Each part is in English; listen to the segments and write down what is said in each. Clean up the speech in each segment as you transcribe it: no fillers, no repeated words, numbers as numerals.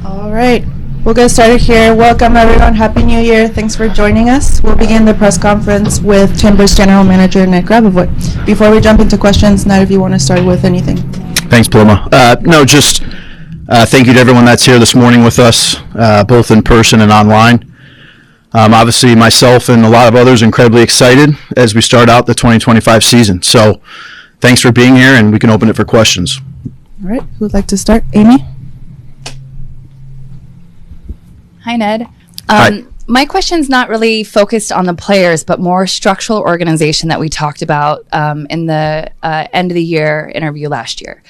All right, we'll get started here. Welcome, everyone. Happy New Year. Thanks for joining us. We'll begin the press conference with Timbers General Manager Ned Grabavoy. Before we jump into questions, Ned, if you want to start with anything. Thanks, Paloma. Thank you to everyone that's here this morning with us, both in person and online. Obviously, myself and a lot of others are incredibly excited as we start out the 2025 season. So thanks for being here, and we can open it for questions. All right, who would like to start? Amy? Hi, Ned. Hi. My question's not really focused on the players, but more structural organization that we talked about in the end of the year interview last year,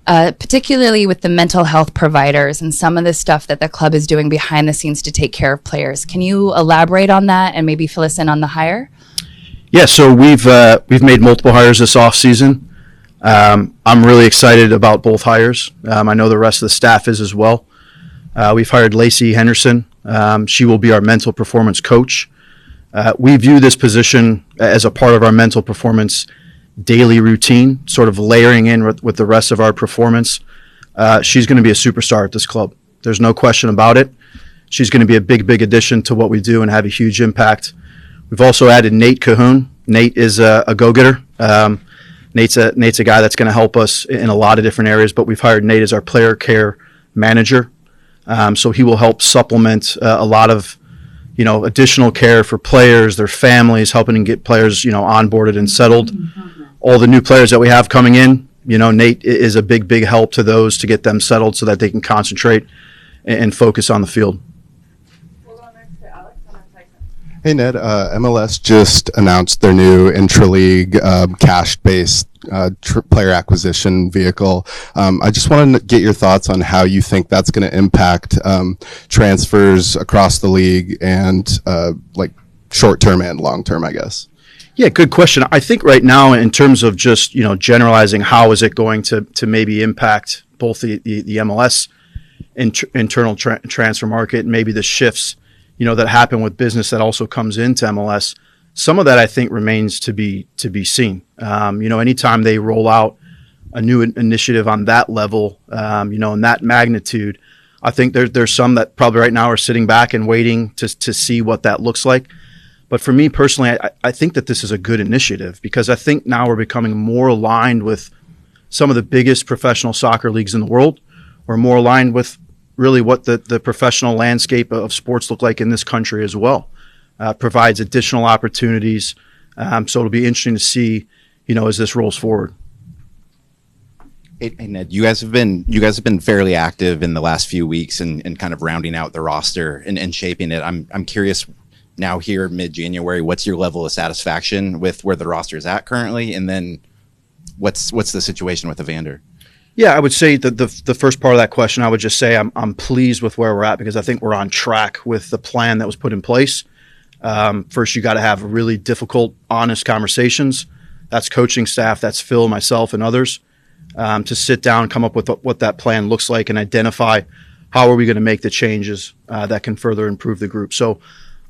particularly with the mental health providers and some of the stuff that the club is doing behind the scenes to take care of players. Can you elaborate on that and maybe fill us in on the hire? Yeah, so we've made multiple hires this offseason. I'm really excited about both hires. I know the rest of the staff is as well. We've hired Lacey Henderson. She will be our mental performance coach. We view this position as a part of our mental performance daily routine, sort of layering in with the rest of our performance. She's going to be a superstar at this club. There's no question about it. She's going to be a big addition to what we do and have a huge impact. We've also added Nate Cahoon. Nate is a go-getter. Nate's a guy that's going to help us in a lot of different areas, but we've hired Nate as our player care manager. So he will help supplement a lot of, additional care for players, their families, helping get players, onboarded and settled. All the new players that we have coming in, Nate is a big help to those to get them settled so that they can concentrate and focus on the field. We'll go next to Alex and then Tyson. Hey, Ned. MLS just announced their new intra-league cash-based player acquisition vehicle. I just want to get your thoughts on how you think that's going to impact transfers across the league and short-term and long-term, I guess. Yeah, good question. I think right now, in terms of just generalizing, how is it going to maybe impact both the MLS internal transfer market and maybe the shifts that happen with business that also comes into MLS. Some of that I think remains to be seen. Anytime they roll out a new initiative on that level, in that magnitude, I think there's some that probably right now are sitting back and waiting to see what that looks like. But for me personally, I think that this is a good initiative because I think now we're becoming more aligned with some of the biggest professional soccer leagues in the world. We're more aligned with really what the professional landscape of sports look like in this country as well. Provides additional opportunities. So it'll be interesting to see, as this rolls forward. Hey, Ned, you guys have been fairly active in the last few weeks and kind of rounding out the roster and shaping it. I'm curious now here mid-January, what's your level of satisfaction with where the roster is at currently? And then what's the situation with Evander? Yeah, I would say that the first part of that question, I would just say I'm pleased with where we're at because I think we're on track with the plan that was put in place. First, you got to have really difficult, honest conversations. That's coaching staff, that's Phil, myself, and others, to sit down, come up with what that plan looks like and identify how are we going to make the changes that can further improve the group. So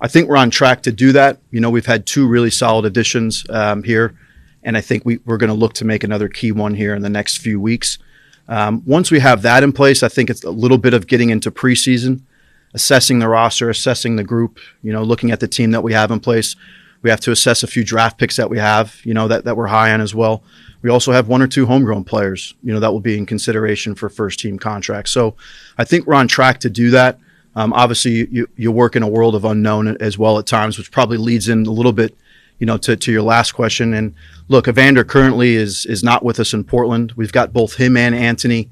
I think we're on track to do that. We've had two really solid additions here, and I think we're going to look to make another key one here in the next few weeks. Once we have that in place, I think it's a little bit of getting into preseason, assessing the roster, assessing the group, looking at the team that we have in place. We have to assess a few draft picks that we have, that we're high on as well. We also have one or two homegrown players, that will be in consideration for first team contracts. So I think we're on track to do that. Obviously, you work in a world of unknown as well at times, which probably leads in a little bit, to your last question. And look, Evander currently is not with us in Portland. We've got both him and Anthony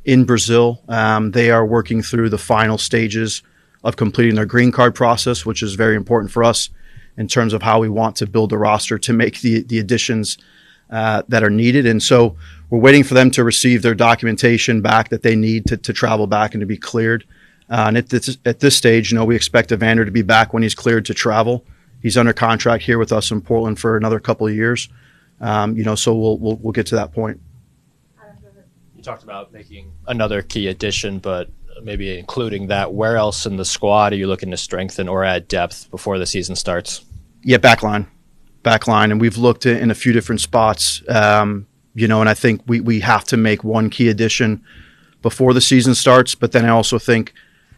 in Brazil. They are working through the final stages of completing their green card process, which is very important for us in terms of how we want to build the roster to make the additions that are needed. And so we're waiting for them to receive their documentation back that they need to travel back and to be cleared. And at this stage, we expect Evander to be back when he's cleared to travel. He's under contract here with us in Portland for another couple of years. So we'll get to that point. You talked about making another key addition, but maybe including that. Where else in the squad are you looking to strengthen or add depth before the season starts? Yeah, backline. And we've looked in a few different spots, and I think we have to make one key addition before the season starts. But then I also think,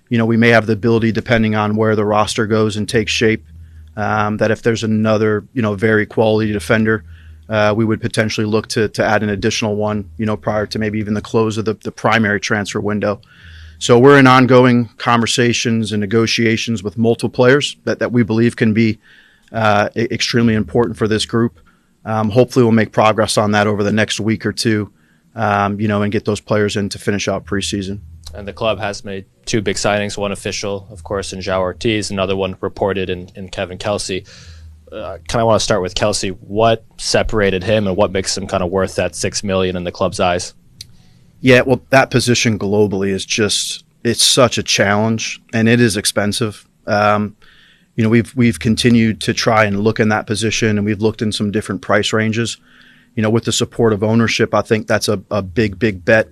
we may have the ability, depending on where the roster goes and takes shape, that if there's another, very quality defender, we would potentially look to add an additional one, prior to maybe even the close of the primary transfer window. So we're in ongoing conversations and negotiations with multiple players that we believe can be extremely important for this group. Hopefully we'll make progress on that over the next week or two, and get those players in to finish out preseason. And the club has made two big signings, one official, of course, in João Ortiz, another one reported in Kevin Kelsey. Kind of want to start with Kelsey. What separated him and what makes him kind of worth that $6 million in the club's eyes? Yeah, well, that position globally is it's such a challenge, and it is expensive. We've continued to try and look in that position, and we've looked in some different price ranges. With the support of ownership, I think that's a big bet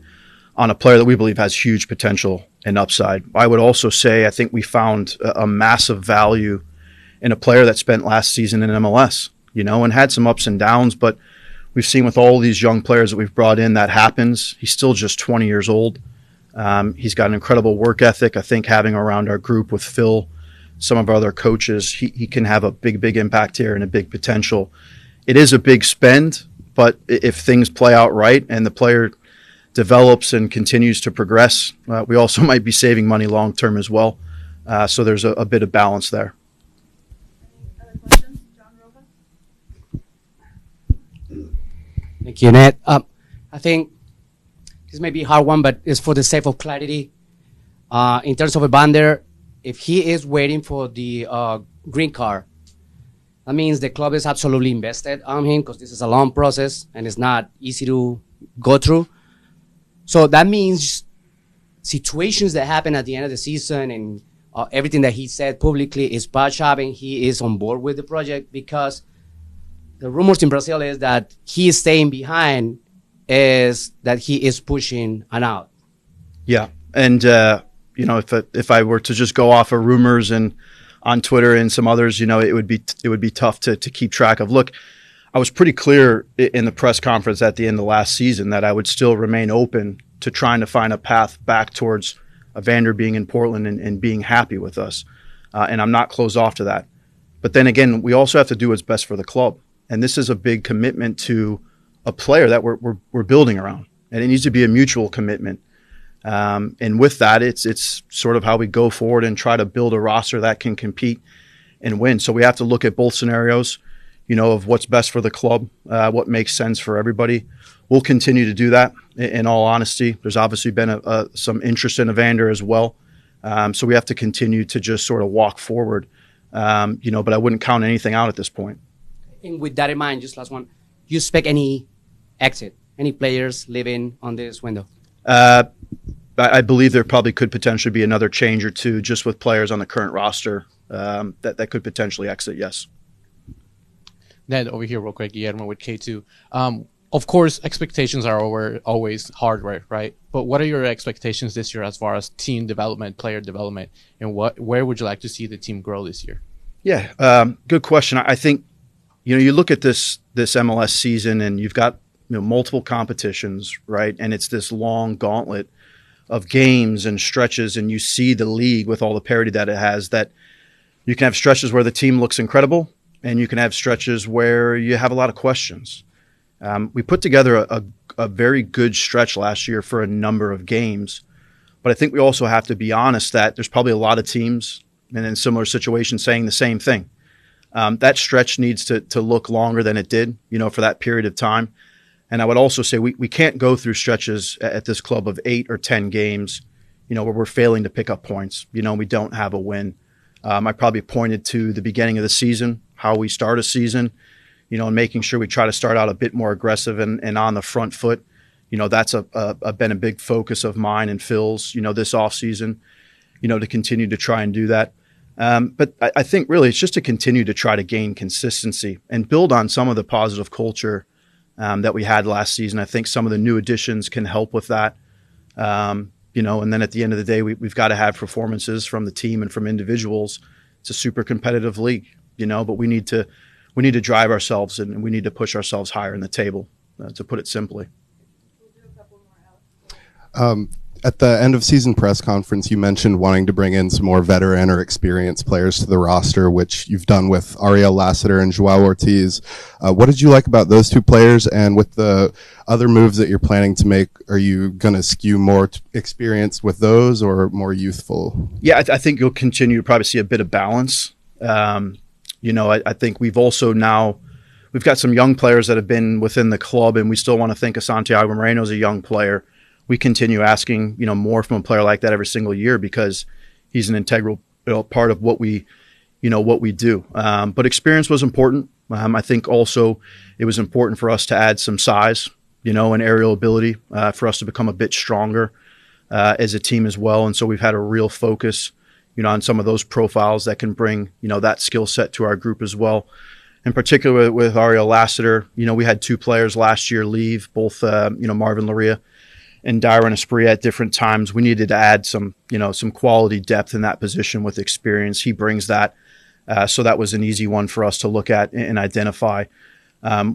on a player that we believe has huge potential and upside. I would also say I think we found a massive value in a player that spent last season in MLS, and had some ups and downs, but we've seen with all these young players that we've brought in, that happens. He's still just 20 years old. He's got an incredible work ethic. I think having around our group with Phil, some of our other coaches, he can have a big impact here and a big potential. It is a big spend, but if things play out right and the player develops and continues to progress, we also might be saving money long term as well. So there's a bit of balance there. Other questions? John Rova? Thank you, Ned. I think this may be a hard one, but it's for the sake of clarity. In terms of Evander, if he is waiting for the green card, that means the club is absolutely invested on him because this is a long process and it's not easy to go through. So that means situations that happen at the end of the season and everything that he said publicly is patched up and he is on board with the project, because the rumors in Brazil is that he is staying behind, is that he is pushing an out. Yeah. And, if I were to just go off of rumors and on Twitter and some others, it would be tough to keep track of. Look, I was pretty clear in the press conference at the end of last season that I would still remain open to trying to find a path back towards Evander being in Portland and being happy with us. And I'm not closed off to that. But then again, we also have to do what's best for the club. And this is a big commitment to a player that we're building around. And it needs to be a mutual commitment. And with that, it's sort of how we go forward and try to build a roster that can compete and win. So we have to look at both scenarios, of what's best for the club, what makes sense for everybody. We'll continue to do that. In all honesty, there's obviously been some interest in Evander as well. So we have to continue to just sort of walk forward, but I wouldn't count anything out at this point. And with that in mind, just last one, do you expect any exit, any players leaving on this window? I believe there probably could potentially be another change or two just with players on the current roster that could potentially exit, yes. Ned, over here real quick, Guillermo with K2. Of course, expectations are always hard, right? But what are your expectations this year as far as team development, player development, and where would you like to see the team grow this year? Yeah, good question. I think, you look at this MLS season and you've got multiple competitions, right? And it's this long gauntlet of games and stretches, and you see the league with all the parity that it has, that you can have stretches where the team looks incredible and you can have stretches where you have a lot of questions. We put together a very good stretch last year for a number of games, but I think we also have to be honest that there's probably a lot of teams and in similar situations saying the same thing. That stretch needs to look longer than it did, for that period of time. And I would also say we can't go through stretches at this club of 8 or 10 games, where we're failing to pick up points. We don't have a win. I probably pointed to the beginning of the season, how we start a season, and making sure we try to start out a bit more aggressive and on the front foot. That's been a big focus of mine and Phil's, this offseason, to continue to try and do that. But I think really it's just to continue to try to gain consistency and build on some of the positive culture that we had last season. I think some of the new additions can help with that. And then at the end of the day, we've got to have performances from the team and from individuals. It's a super competitive league, but we need to drive ourselves and we need to push ourselves higher in the table, to put it simply. We'll do a couple more, Alex. At the end of season press conference, you mentioned wanting to bring in some more veteran or experienced players to the roster, which you've done with Ariel Lassiter and Joao Ortiz. What did you like about those two players? And with the other moves that you're planning to make, are you going to skew more experienced with those or more youthful? Yeah, I think you'll continue to probably see a bit of balance. I think we've got some young players that have been within the club, and we still want to think of Santiago Moreno as a young player. We continue asking, more from a player like that every single year because he's an integral part of what we do. But experience was important. I think also it was important for us to add some size, and aerial ability for us to become a bit stronger as a team as well. And so we've had a real focus, on some of those profiles that can bring, that skill set to our group as well. In particular with Ariel Lassiter, we had two players last year leave, both, Marvin Loria and Dyron Esprit at different times. We needed to add some quality depth in that position with experience. He brings that. So that was an easy one for us to look at and identify.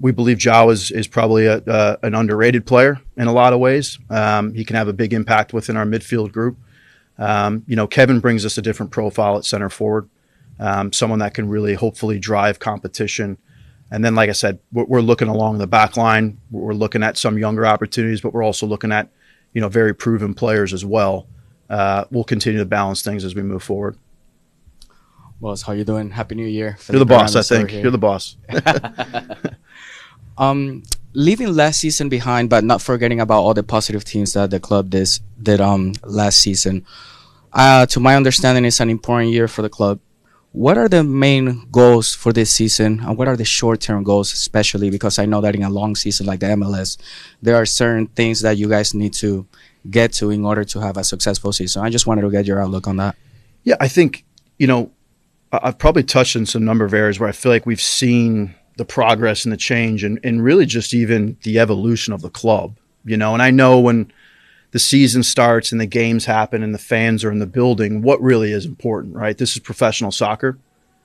We believe Joao is probably an underrated player in a lot of ways. He can have a big impact within our midfield group. Kevin brings us a different profile at center forward, someone that can really hopefully drive competition. And then, like I said, we're looking along the back line. We're looking at some younger opportunities, but we're also looking at, very proven players as well. We'll continue to balance things as we move forward. Boss, how you doing? Happy New Year. You're the boss, I think. You're the boss. Leaving last season behind, but not forgetting about all the positive things that the club did last season. To my understanding, it's an important year for the club. What are the main goals for this season, and what are the short-term goals, especially because I know that in a long season like the MLS, there are certain things that you guys need to get to in order to have a successful season. I just wanted to get your outlook on that. Yeah, I think, I've probably touched on some number of areas where I feel like we've seen the progress and the change and really just even the evolution of the club, and I know when the season starts and the games happen and the fans are in the building, what really is important, right? This is professional soccer.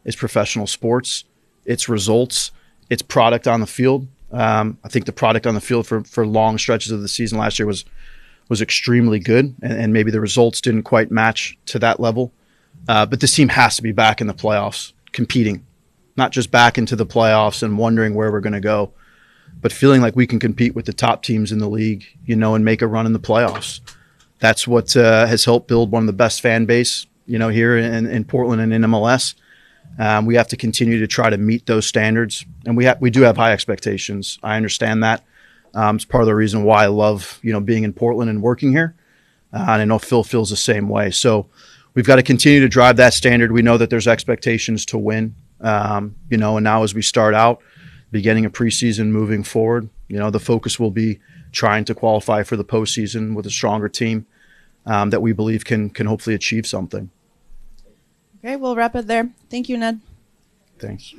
It's professional sports. It's results. It's product on the field. I think the product on the field for long stretches of the season last year was extremely good, and maybe the results didn't quite match to that level. But this team has to be back in the playoffs, competing, not just back into the playoffs and wondering where we're going to go, but feeling like we can compete with the top teams in the league, and make a run in the playoffs. That's what has helped build one of the best fan base, here in Portland and in MLS. We have to continue to try to meet those standards, and we do have high expectations. I understand that. It's part of the reason why I love, being in Portland and working here. And I know Phil feels the same way. So we've got to continue to drive that standard. We know that there's expectations to win, and now as we start out, beginning of preseason, moving forward, the focus will be trying to qualify for the postseason with a stronger team that we believe can hopefully achieve something. Okay, we'll wrap it there. Thank you, Ned. Thanks.